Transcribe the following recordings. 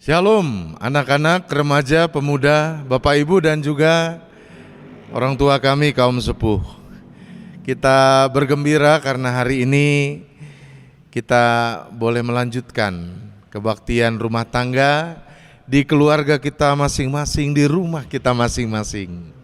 Shalom anak-anak, remaja, pemuda, Bapak Ibu dan juga orang tua kami kaum sepuh. Kita bergembira karena hari ini kita boleh melanjutkan kebaktian rumah tangga di keluarga kita masing-masing, di rumah kita masing-masing.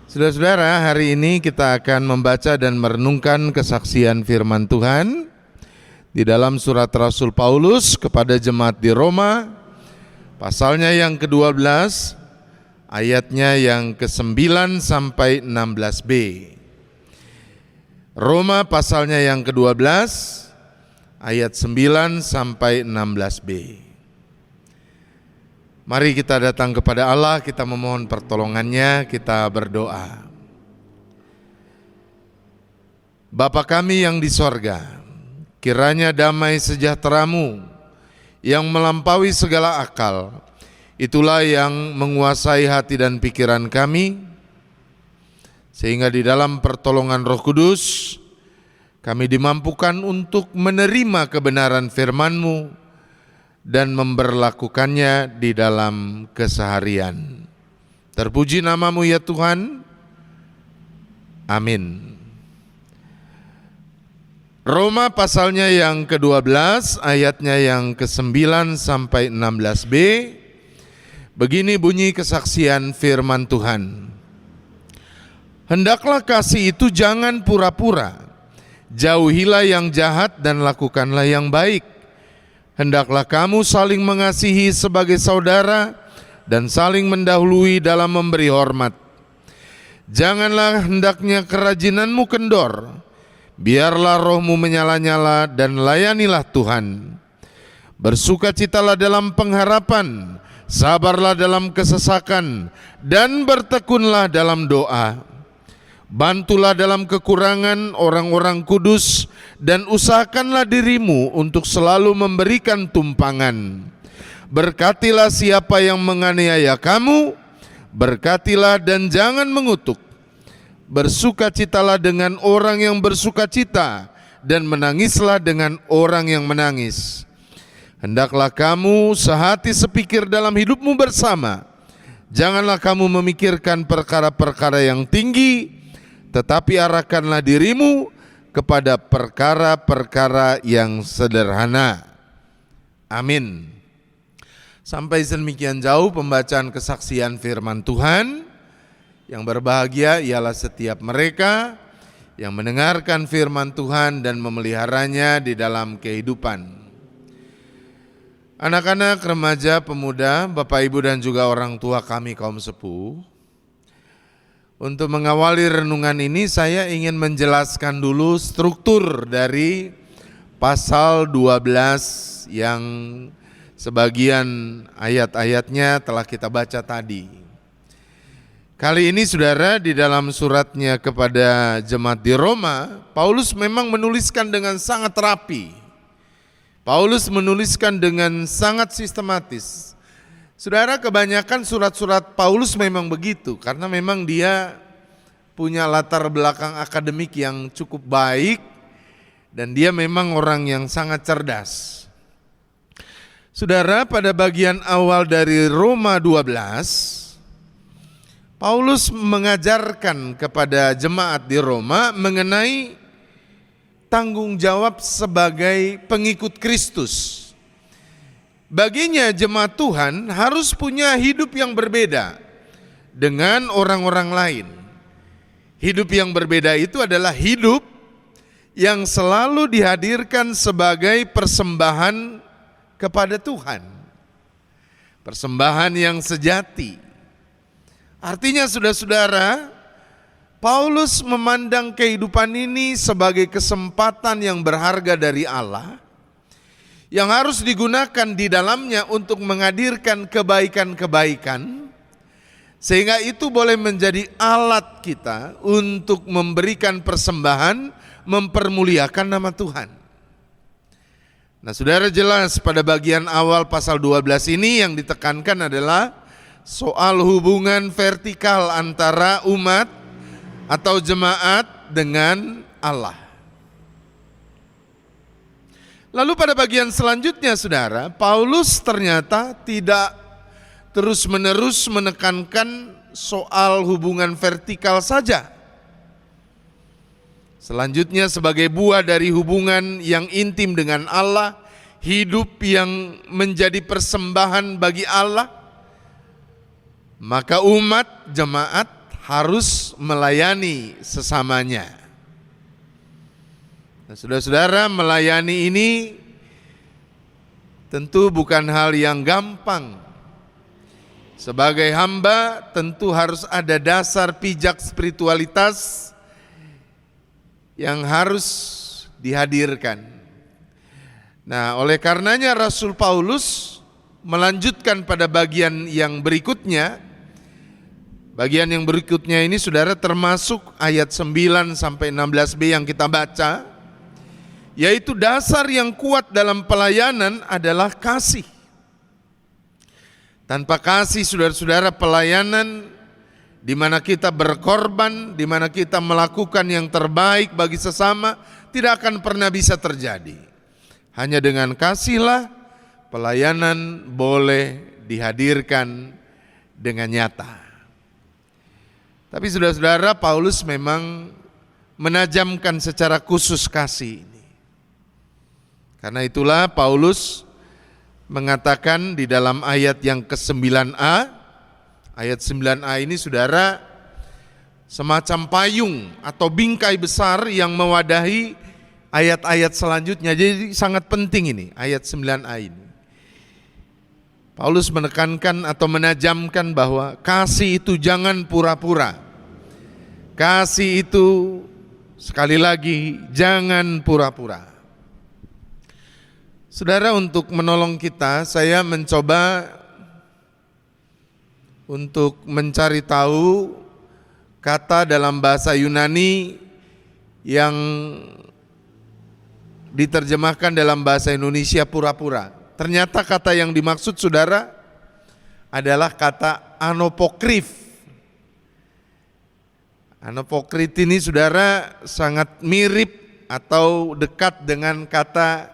Saudara-saudara, hari ini kita akan membaca dan merenungkan kesaksian firman Tuhan di dalam surat Rasul Paulus kepada jemaat di Roma, pasalnya yang ke-12, ayatnya yang ke-9 sampai 16b. Roma pasalnya yang ke-12, ayat 9 sampai 16b. Mari kita datang kepada Allah, kita memohon pertolongannya, kita berdoa. Bapa kami yang di sorga, kiranya damai sejahtera-Mu yang melampaui segala akal, itulah yang menguasai hati dan pikiran kami, sehingga di dalam pertolongan Roh Kudus, kami dimampukan untuk menerima kebenaran firman-Mu dan memberlakukannya di dalam keseharian. Terpuji nama-Mu ya Tuhan. Amin. Roma pasalnya yang ke-12, ayatnya yang ke-9 sampai 16b. Begini bunyi kesaksian firman Tuhan. Hendaklah kasih itu jangan pura-pura. Jauhilah yang jahat dan lakukanlah yang baik. Hendaklah kamu saling mengasihi sebagai saudara dan saling mendahului dalam memberi hormat. Janganlah hendaknya kerajinanmu kendor. Biarlah rohmu menyala-nyala dan layanilah Tuhan. Bersukacitalah dalam pengharapan, sabarlah dalam kesesakan, dan bertekunlah dalam doa. Bantulah dalam kekurangan orang-orang kudus, dan usahakanlah dirimu untuk selalu memberikan tumpangan. Berkatilah siapa yang menganiaya kamu, berkatilah dan jangan mengutuk. Bersukacitalah dengan orang yang bersukacita, dan menangislah dengan orang yang menangis. Hendaklah kamu sehati sepikir dalam hidupmu bersama. Janganlah kamu memikirkan perkara-perkara yang tinggi, tetapi arahkanlah dirimu kepada perkara-perkara yang sederhana. Amin. Sampai sedemikian jauh pembacaan kesaksian firman Tuhan. Yang berbahagia ialah setiap mereka yang mendengarkan firman Tuhan dan memeliharanya di dalam kehidupan. Anak-anak, remaja, pemuda, Bapak Ibu dan juga orang tua kami kaum sepuh, untuk mengawali renungan ini saya ingin menjelaskan dulu struktur dari pasal 12 yang sebagian ayat-ayatnya telah kita baca tadi. Kali ini saudara, di dalam suratnya kepada jemaat di Roma, Paulus memang menuliskan dengan sangat rapi. Paulus menuliskan dengan sangat sistematis. Saudara, kebanyakan surat-surat Paulus memang begitu, karena memang dia punya latar belakang akademik yang cukup baik, dan dia memang orang yang sangat cerdas. Saudara, pada bagian awal dari Roma 12, Paulus mengajarkan kepada jemaat di Roma mengenai tanggung jawab sebagai pengikut Kristus. Baginya jemaat Tuhan harus punya hidup yang berbeda dengan orang-orang lain. Hidup yang berbeda itu adalah hidup yang selalu dihadirkan sebagai persembahan kepada Tuhan. Persembahan yang sejati. Artinya saudara-saudara, Paulus memandang kehidupan ini sebagai kesempatan yang berharga dari Allah, yang harus digunakan di dalamnya untuk menghadirkan kebaikan-kebaikan, sehingga itu boleh menjadi alat kita untuk memberikan persembahan, mempermuliakan nama Tuhan. Nah saudara, jelas pada bagian awal pasal 12 ini yang ditekankan adalah soal hubungan vertikal antara umat atau jemaat dengan Allah. Lalu pada bagian selanjutnya saudara, Paulus ternyata tidak terus-menerus menekankan soal hubungan vertikal saja. Selanjutnya sebagai buah dari hubungan yang intim dengan Allah, hidup yang menjadi persembahan bagi Allah, maka umat jemaat harus melayani sesamanya. Nah, saudara-saudara, melayani ini tentu bukan hal yang gampang. Sebagai hamba tentu harus ada dasar pijak spiritualitas yang harus dihadirkan. Nah, oleh karenanya Rasul Paulus melanjutkan pada bagian yang berikutnya. Bagian yang berikutnya ini saudara termasuk ayat 9 sampai 16b yang kita baca, yaitu dasar yang kuat dalam pelayanan adalah kasih. Tanpa kasih saudara-saudara, pelayanan di mana kita berkorban, di mana kita melakukan yang terbaik bagi sesama, tidak akan pernah bisa terjadi. Hanya dengan kasihlah pelayanan boleh dihadirkan dengan nyata. Tapi saudara-saudara, Paulus memang menajamkan secara khusus kasih ini. Karena itulah Paulus mengatakan di dalam ayat yang ke-9a, ayat 9a ini saudara semacam payung atau bingkai besar yang mewadahi ayat-ayat selanjutnya. Jadi sangat penting ini ayat 9a ini. Paulus menekankan atau menajamkan bahwa kasih itu jangan pura-pura. Kasih itu sekali lagi jangan pura-pura. Saudara, untuk menolong kita, saya mencoba untuk mencari tahu kata dalam bahasa Yunani yang diterjemahkan dalam bahasa Indonesia pura-pura. Ternyata kata yang dimaksud saudara adalah kata anopokrif. Anopokrit ini saudara sangat mirip atau dekat dengan kata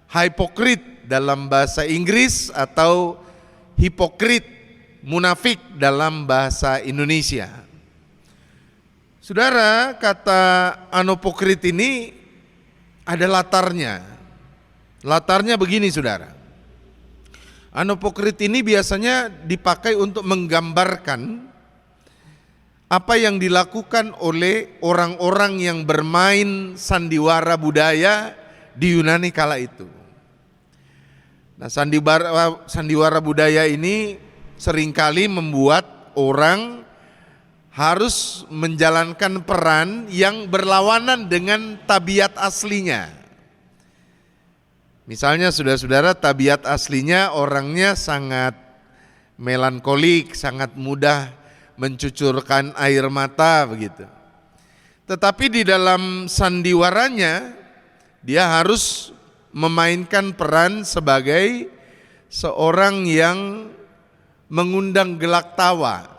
hipokrit dalam bahasa Inggris atau hipokrit, munafik dalam bahasa Indonesia. Saudara, kata anopokrit ini ada latarnya. Latarnya begini saudara. Anopokrit ini biasanya dipakai untuk menggambarkan apa yang dilakukan oleh orang-orang yang bermain sandiwara budaya di Yunani kala itu. Nah, sandiwara budaya ini seringkali membuat orang harus menjalankan peran yang berlawanan dengan tabiat aslinya. Misalnya saudara-saudara, tabiat aslinya orangnya sangat melankolik, sangat mudah mencucurkan air mata begitu. Tetapi di dalam sandiwaranya dia harus memainkan peran sebagai seorang yang mengundang gelak tawa,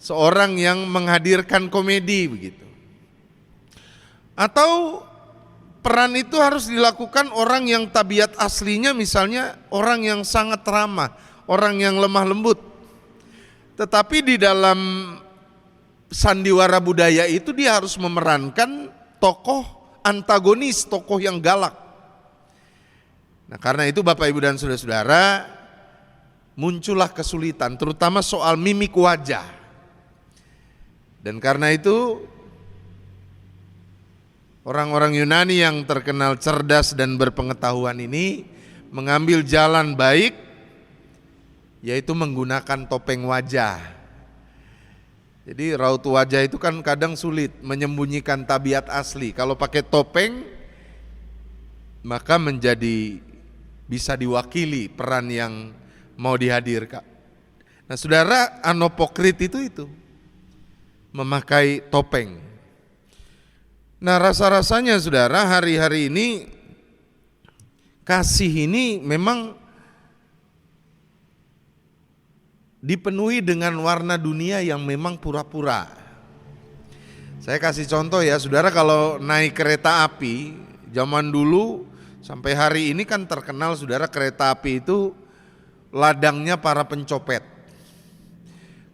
seorang yang menghadirkan komedi begitu. Atau peran itu harus dilakukan orang yang tabiat aslinya misalnya orang yang sangat ramah, orang yang lemah lembut. Tetapi di dalam sandiwara budaya itu dia harus memerankan tokoh antagonis, tokoh yang galak. Nah, karena itu Bapak Ibu dan saudara-saudara, muncullah kesulitan terutama soal mimik wajah. Dan karena itu orang-orang Yunani yang terkenal cerdas dan berpengetahuan ini mengambil jalan baik, yaitu menggunakan topeng wajah. Jadi raut wajah itu kan kadang sulit menyembunyikan tabiat asli. Kalau pakai topeng maka menjadi bisa diwakili peran yang mau dihadirkan. Nah saudara, anopokrit itu memakai topeng. Nah rasa-rasanya saudara, hari-hari ini kasih ini memang dipenuhi dengan warna dunia yang memang pura-pura. Saya kasih contoh ya saudara, kalau naik kereta api zaman dulu Sampai hari ini kan terkenal saudara, kereta api itu ladangnya para pencopet.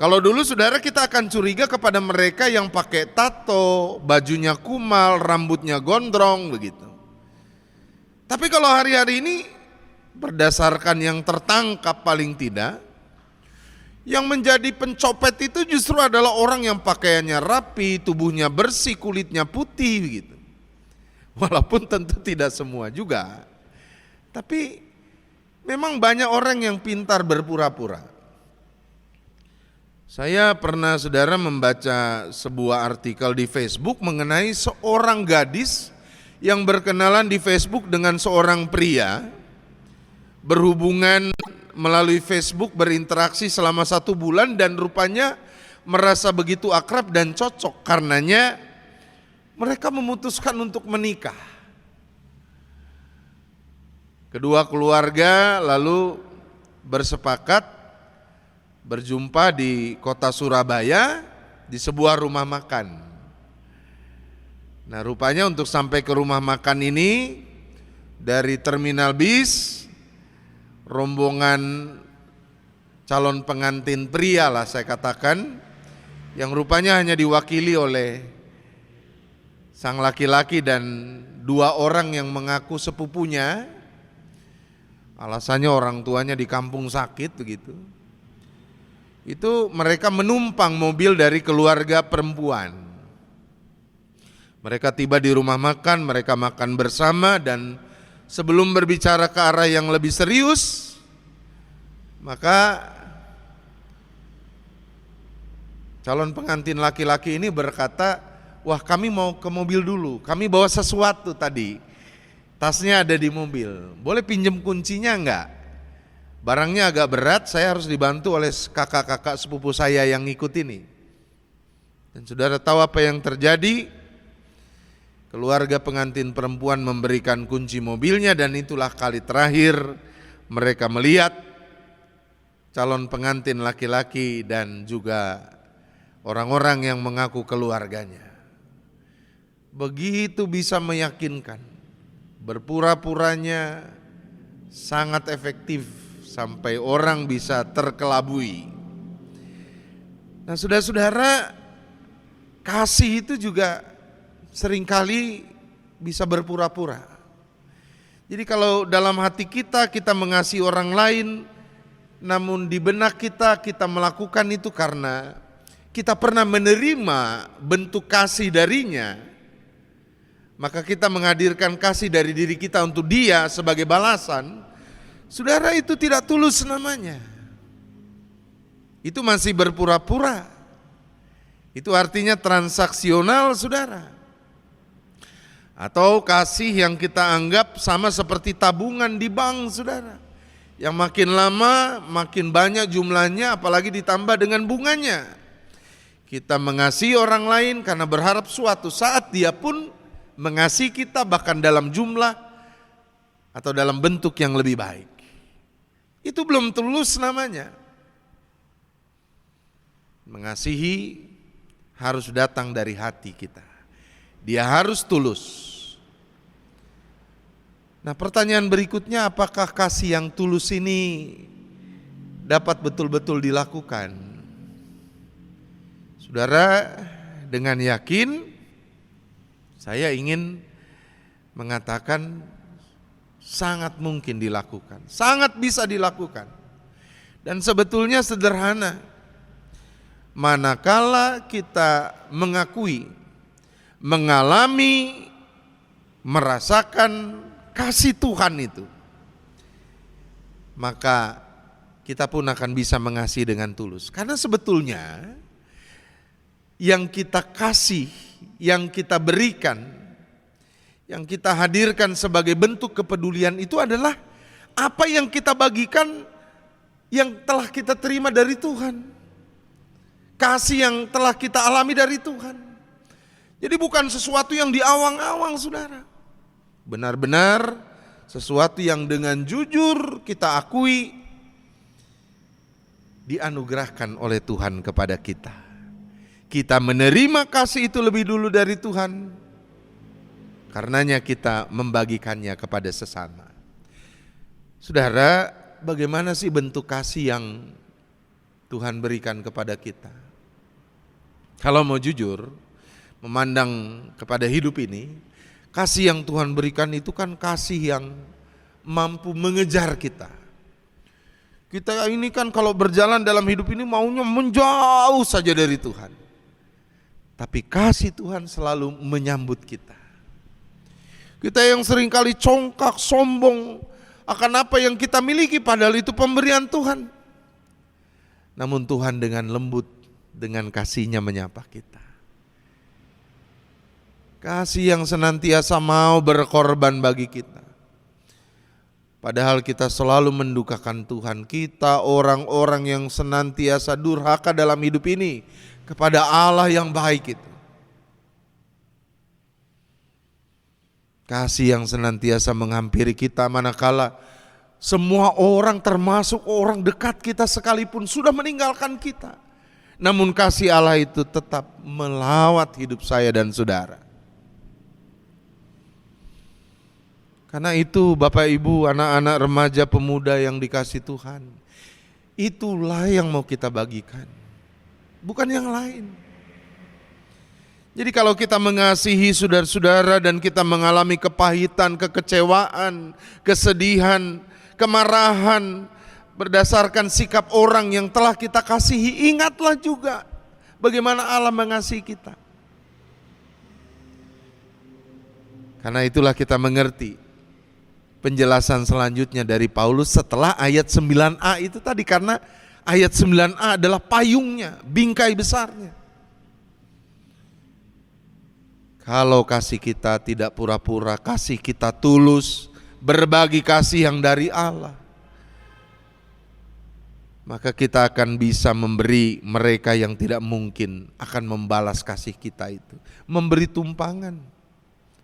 Kalau dulu saudara kita akan curiga kepada mereka yang pakai tato, bajunya kumal, rambutnya gondrong begitu. Tapi kalau hari-hari ini berdasarkan yang tertangkap paling tidak, yang menjadi pencopet itu justru adalah orang yang pakaiannya rapi, tubuhnya bersih, kulitnya putih begitu. Walaupun tentu tidak semua juga. Tapi memang banyak orang yang pintar berpura-pura. Saya pernah saudara membaca sebuah artikel di Facebook mengenai seorang gadis yang berkenalan di Facebook dengan seorang pria, berhubungan melalui Facebook, berinteraksi selama 1 bulan dan rupanya merasa begitu akrab dan cocok. Karenanya mereka memutuskan untuk menikah. Kedua keluarga lalu bersepakat berjumpa di kota Surabaya di sebuah rumah makan. Nah, rupanya untuk sampai ke rumah makan ini dari terminal bis, rombongan calon pengantin pria lah saya katakan, yang rupanya hanya diwakili oleh sang laki-laki dan 2 orang yang mengaku sepupunya. Alasannya orang tuanya di kampung sakit begitu. Itu mereka menumpang mobil dari keluarga perempuan. Mereka tiba di rumah makan, mereka makan bersama, dan sebelum berbicara ke arah yang lebih serius, maka calon pengantin laki-laki ini berkata, "Wah, kami mau ke mobil dulu, kami bawa sesuatu tadi, tasnya ada di mobil, boleh pinjem kuncinya enggak? Barangnya agak berat, saya harus dibantu oleh kakak-kakak sepupu saya yang ngikut ini." Dan saudara tahu apa yang terjadi? Keluarga pengantin perempuan memberikan kunci mobilnya, dan itulah kali terakhir mereka melihat calon pengantin laki-laki dan juga orang-orang yang mengaku keluarganya. Begitu bisa meyakinkan, berpura-puranya sangat efektif sampai orang bisa terkelabui. Nah, saudara-saudara, kasih itu juga seringkali bisa berpura-pura. Jadi kalau dalam hati kita mengasihi orang lain, namun di benak kita melakukan itu karena kita pernah menerima bentuk kasih darinya, maka kita menghadirkan kasih dari diri kita untuk dia sebagai balasan. Saudara, itu tidak tulus namanya. Itu masih berpura-pura. Itu artinya transaksional, saudara. Atau kasih yang kita anggap sama seperti tabungan di bank, saudara. Yang makin lama makin banyak jumlahnya, apalagi ditambah dengan bunganya. Kita mengasihi orang lain karena berharap suatu saat dia pun mengasihi kita, bahkan dalam jumlah atau dalam bentuk yang lebih baik. Itu belum tulus namanya. Mengasihi harus datang dari hati kita. Dia harus tulus. Nah, pertanyaan berikutnya, apakah kasih yang tulus ini dapat betul-betul dilakukan? Saudara, dengan yakin saya ingin mengatakan sangat mungkin dilakukan, sangat bisa dilakukan. Dan sebetulnya sederhana. Manakala kita mengakui, mengalami, merasakan kasih Tuhan itu, maka kita pun akan bisa mengasihi dengan tulus. Karena sebetulnya yang kita kasih, yang kita berikan, yang kita hadirkan sebagai bentuk kepedulian itu adalah apa yang kita bagikan yang telah kita terima dari Tuhan. Kasih yang telah kita alami dari Tuhan. Jadi bukan sesuatu yang diawang-awang, saudara. Benar-benar sesuatu yang dengan jujur kita akui dianugerahkan oleh Tuhan kepada kita. Kita menerima kasih itu lebih dulu dari Tuhan. Karenanya kita membagikannya kepada sesama. Saudara, bagaimana sih bentuk kasih yang Tuhan berikan kepada kita? Kalau mau jujur, memandang kepada hidup ini, kasih yang Tuhan berikan itu kan kasih yang mampu mengejar kita. Kita ini kan kalau berjalan dalam hidup ini maunya menjauh saja dari Tuhan. Tapi kasih Tuhan selalu menyambut kita. Kita yang seringkali congkak, sombong akan apa yang kita miliki, padahal itu pemberian Tuhan. Namun Tuhan dengan lembut, dengan kasih-Nya menyapa kita. Kasih yang senantiasa mau berkorban bagi kita. Padahal kita selalu mendukakan Tuhan. Kita orang-orang yang senantiasa durhaka dalam hidup ini kepada Allah yang baik itu. Kasih yang senantiasa menghampiri kita manakala semua orang termasuk orang dekat kita sekalipun sudah meninggalkan kita. Namun kasih Allah itu tetap melawat hidup saya dan saudara. Karena itu Bapak Ibu, anak-anak, remaja, pemuda yang dikasih Tuhan, itulah yang mau kita bagikan, bukan yang lain. Jadi kalau kita mengasihi saudara-saudara dan kita mengalami kepahitan, kekecewaan, kesedihan, kemarahan berdasarkan sikap orang yang telah kita kasihi, ingatlah juga bagaimana Allah mengasihi kita. Karena itulah kita mengerti penjelasan selanjutnya dari Paulus setelah ayat 9a itu tadi, karena ayat 9a adalah payungnya, bingkai besarnya. Kalau kasih kita tidak pura-pura, kasih kita tulus, berbagi kasih yang dari Allah, maka kita akan bisa memberi mereka yang tidak mungkin akan membalas kasih kita itu. Memberi tumpangan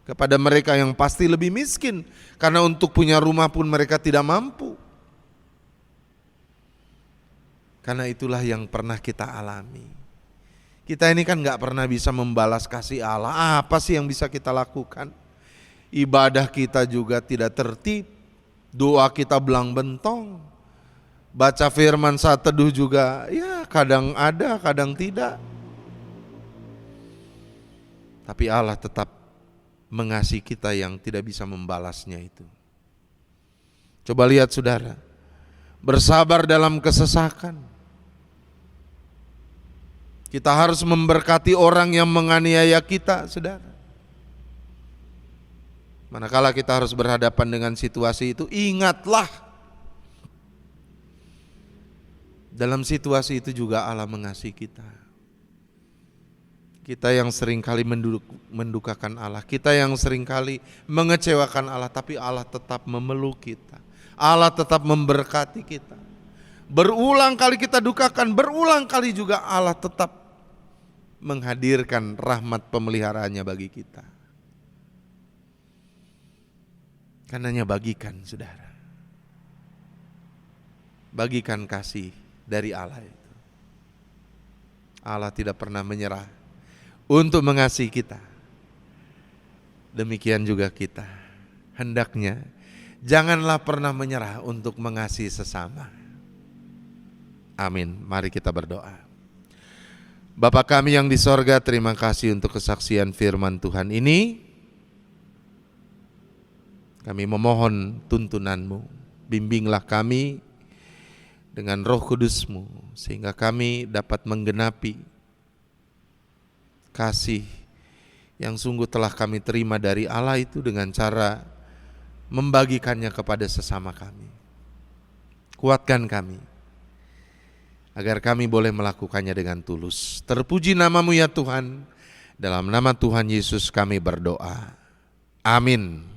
kepada mereka yang pasti lebih miskin, karena untuk punya rumah pun mereka tidak mampu. Karena itulah yang pernah kita alami. Kita ini kan gak pernah bisa membalas kasih Allah. Apa sih yang bisa kita lakukan? Ibadah kita juga tidak tertib, doa kita belang bentong, baca firman saat teduh juga ya kadang ada, kadang tidak. Tapi Allah tetap mengasihi kita yang tidak bisa membalasnya itu. Coba lihat saudara, bersabar dalam kesesakan. Kita harus memberkati orang yang menganiaya kita, saudara. Manakala kita harus berhadapan dengan situasi itu, ingatlah dalam situasi itu juga Allah mengasihi kita. Kita yang seringkali mendukakan Allah, kita yang seringkali mengecewakan Allah, tapi Allah tetap memeluk kita. Allah tetap memberkati kita. Berulang kali kita dukakan, berulang kali juga Allah tetap menghadirkan rahmat pemeliharaannya bagi kita. Karenanya bagikan saudara, bagikan kasih dari Allah itu. Allah tidak pernah menyerah untuk mengasihi kita. Demikian juga kita, hendaknya janganlah pernah menyerah untuk mengasihi sesama. Amin. Mari kita berdoa. Bapa kami yang di sorga, terima kasih untuk kesaksian firman Tuhan ini. Kami memohon tuntunan-Mu, bimbinglah kami dengan Roh Kudus-Mu, sehingga kami dapat menggenapi kasih yang sungguh telah kami terima dari Allah itu dengan cara membagikannya kepada sesama kami. Kuatkan kami, agar kami boleh melakukannya dengan tulus. Terpuji nama-Mu ya Tuhan, dalam nama Tuhan Yesus kami berdoa. Amin.